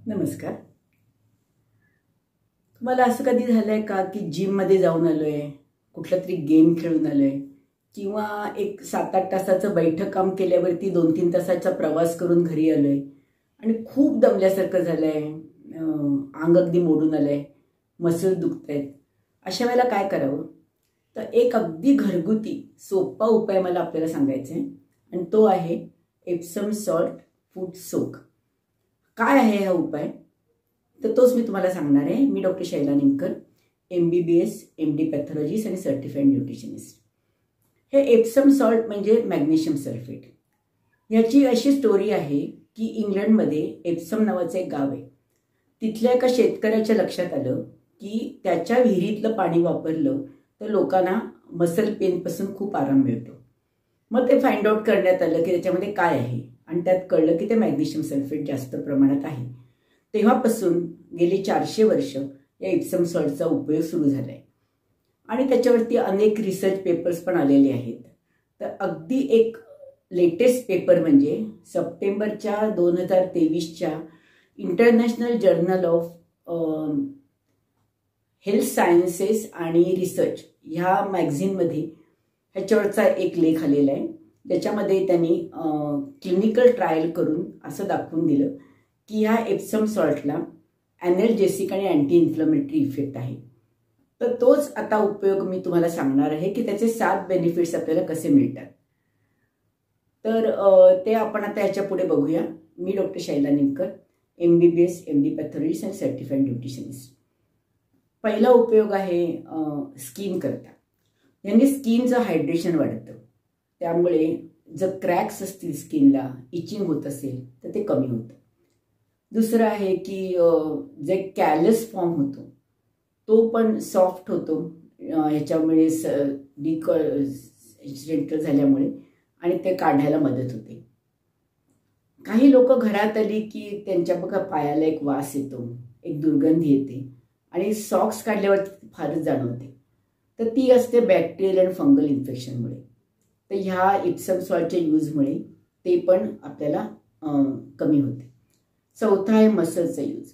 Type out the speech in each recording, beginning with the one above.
नमस्कार. तुम्हाला असं कधी झालंय का की जिम मध्ये जाऊन आलोय, कुठला तरी गेम खेळून आलोय किंवा एक 7-8 तासाचं बैठक काम केल्यावरती 2-3 तासाचा प्रवास करून घरी आलोय आणि खूप दमल्यासारखं झालंय, अंग अगदी मोडून आलंय, मसल दुखतायत. अशा वेळेला काय करावं? तर एक अगदी घरगुती सोपा उपाय मला आपल्याला सांगायचा आहे आणि तो आहे एप्सम सॉल्ट फूट सोक. काय आहे हा उपाय? तर तोच मी तुम्हाला सांगणार आहे. मी doctor Shaila Nimkar, MBBS MD pathologist आणि सर्टिफाईड न्यूट्रिशनिस्ट. हे एप्सम सॉल्ट म्हणजे मॅग्नेशियम सल्फेट. याची अशी स्टोरी आहे की इंग्लंडमध्ये एप्सम नावाचं एक गाव आहे. तिथल्या एका शेतकऱ्याच्या लक्षात आलं की त्याच्या विहिरीतलं पाणी वापरलं तर लोकांना मसल पेनपासून खूप आराम मिळतो. मग ते फाइंड आउट करण्यात आलं की त्याच्यामध्ये काय आहे आणि त्यात कळलं की ते मॅग्नेशियम सल्फेट जास्त प्रमाणात आहे. तेव्हापासून गेली 400 वर्ष या एप्सम सॉल्टचा उपयोग सुरू झाला आहे आणि त्याच्यावरती अनेक रिसर्च पेपर्स पण आलेले आहेत. तर अगदी एक लेटेस्ट पेपर म्हणजे सप्टेंबरच्या 2023च्या international journal of health sciences आणि रिसर्च ह्या मॅगझिनमध्ये ह्याच्यावरचा एक लेख आलेला आहे, ज्याच्यामध्ये त्यांनी क्लिनिकल ट्रायल करून असं दाखवून दिलं की ह्या एप्सम सॉल्टला ॲनर्जेसिक आणि अँटी इन्फ्लमेटरी इफेक्ट आहे. तर तोच आता उपयोग मी तुम्हाला सांगणार आहे की त्याचे 7 बेनिफिट्स आपल्याला कसे मिळतात. तर ते आपण आता ह्याच्या पुढे बघूया. मी doctor Shaila Nimkar, MBBS MD pathologist आणि सर्टिफाईड न्यूट्रिशनिस्ट. पहिला उपयोग आहे स्किन करता. यांनी स्किनचं हायड्रेशन वाढतं, त्यामुळे जर क्रॅक्स असतील स्किनला, इचिंग होत असेल तर ते कमी होतं. दुसरं आहे की जे कॅलस फॉर्म होतो तो पण सॉफ्ट होतो ह्याच्यामुळे डिकॉन्स्टिट्युएंट झाल्यामुळे आणि ते काढायला मदत होते. काही लोक घरात आली की त्यांच्या बघा पायाला एक वास येतो, एक दुर्गंधी येते आणि सॉक्स काढल्यावर फारच जाणवते. तर ती असते बॅक्टेरियल आणि फंगल इन्फेक्शनमुळे. तर ह्या एप्सम सॉल्टच्या यूजमुळे ते पण आपल्याला कमी होते. चौथा आहे मसलचा use.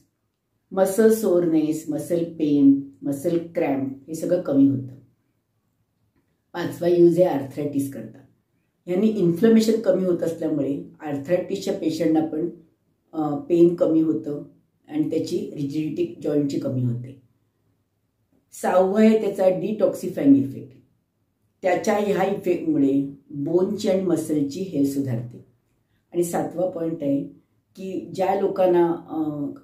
Muscle soreness, muscle pain, muscle cramp हे सगळं कमी होतं. पाचवा यूज आहे आर्थरायटिस करता. यांनी इन्फ्लमेशन कमी होत असल्यामुळे आर्थरायटिसच्या पेशंटना पण पेन कमी होतं आणि त्याची रिजिडिटी जॉईंटची कमी होते. सहावं आहे त्याचा डिटॉक्सिफाईंग इफेक्ट. त्याच्या ह्या इफेक्टमुळे बोनची आणि मसलची हेल्थ सुधारते. आणि 7वा पॉईंट आहे की ज्या लोकांना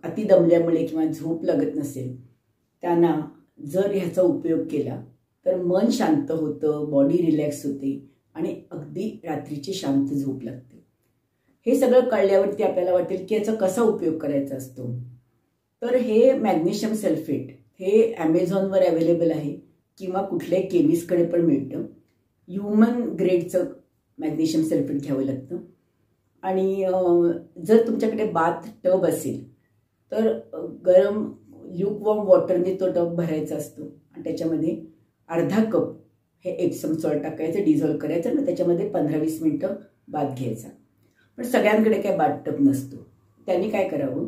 अति दमल्यामुळे किंवा झोप लागत नसेल त्यांना जर ह्याचा उपयोग केला तर मन शांत होतं, बॉडी रिलॅक्स होते आणि अगदी रात्रीची शांत झोप लागते. हे सगळं कळल्यावरती आपल्याला वाटेल की याचा कसा उपयोग करायचा असतो. तर हे मॅग्नेशियम सल्फेट हे ॲमेझॉनवर अवेलेबल आहे किंवा कुठल्याही केमिस्टकडे पण मिळतं. ह्युमन ग्रेडचं मॅग्नेशियम सल्फेट घ्यावं लागतं. आणि जर तुमच्याकडे बाथ टब असेल तर गरम ल्यूकवॉर्म वॉटरने तो टब भरायचा असतो आणि त्याच्यामध्ये अर्धा कप हे एप्सम सॉल्ट टाकायचं, डिझॉल्व करायचं आणि त्याच्यामध्ये 15-20 मिनटं बाथ घ्यायचा. पण सगळ्यांकडे काय बाथ टब नसतो. त्यांनी काय करावं,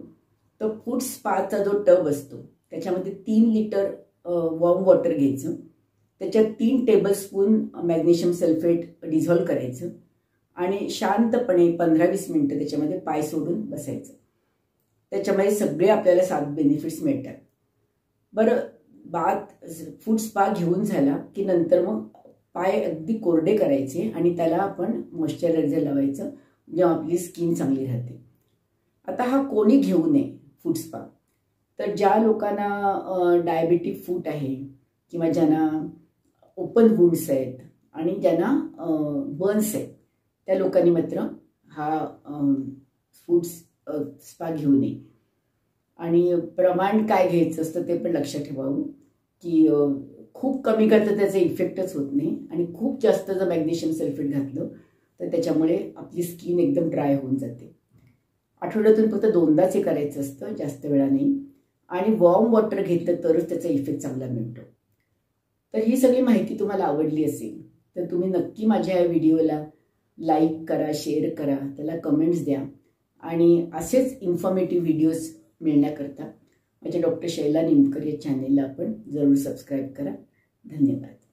तर फूट स्पाचा जो टब असतो त्याच्यामध्ये 3 लिटर वॉर्म वॉटर घ्यायचं, त्याच्यात 3 टेबलस्पून मॅग्नेशियम सल्फेट डिझॉल्व करायचं आणि शांतपणे 15-20 मिनटं त्याच्यामध्ये पाय सोडून बसायचं. त्याच्यामध्ये सगळे आपल्याला 7 बेनिफिट्स मिळतात. बरं, फूट स्पा घेऊन झाला की नंतर मग पाय अगदी कोरडे करायचे आणि त्याला आपण मॉइश्चरायझर लावायचं, जेव्हा आपली स्किन चांगली राहते. आता हा कोणी घेऊ नये फूट स्पा, तर ज्या लोकांना डायबेटिक फूट आहे किंवा ज्यांना ओपन वुंड्स आहेत आणि ज्यांना बर्न्स आहेत त्या लोकांनी मात्र हा फूट स्पा घेऊ नये. आणि प्रमाण काय घ्यायचं असतं ते पण लक्षात ठेवावं की खूप कमी करता त्याचा इफेक्टच होत नाही आणि खूप जास्त जर मॅग्नेशियम सल्फेट घातलं तर त्याच्यामुळे आपली स्किन एकदम ड्राय होऊन जाते. आठवड्यातून फक्त 2दाच हे करायचं असतं, जास्त वेळा नाही. आणि वॉर्म वॉटर घेतलं तरच त्याचा इफेक्ट चांगला मिळतो. तर ही सगळी माहिती तुम्हाला आवडली असेल तर तुम्ही नक्की माझ्या या व्हिडिओला लाईक करा, शेअर करा, त्याला कमेंट्स द्या आणि असेच इन्फॉर्मेटिव्ह व्हिडिओज मिळण्याकरता माझ्या डॉक्टर शैला निमकर या चॅनेलला आपण जरूर सबस्क्राईब करा. धन्यवाद.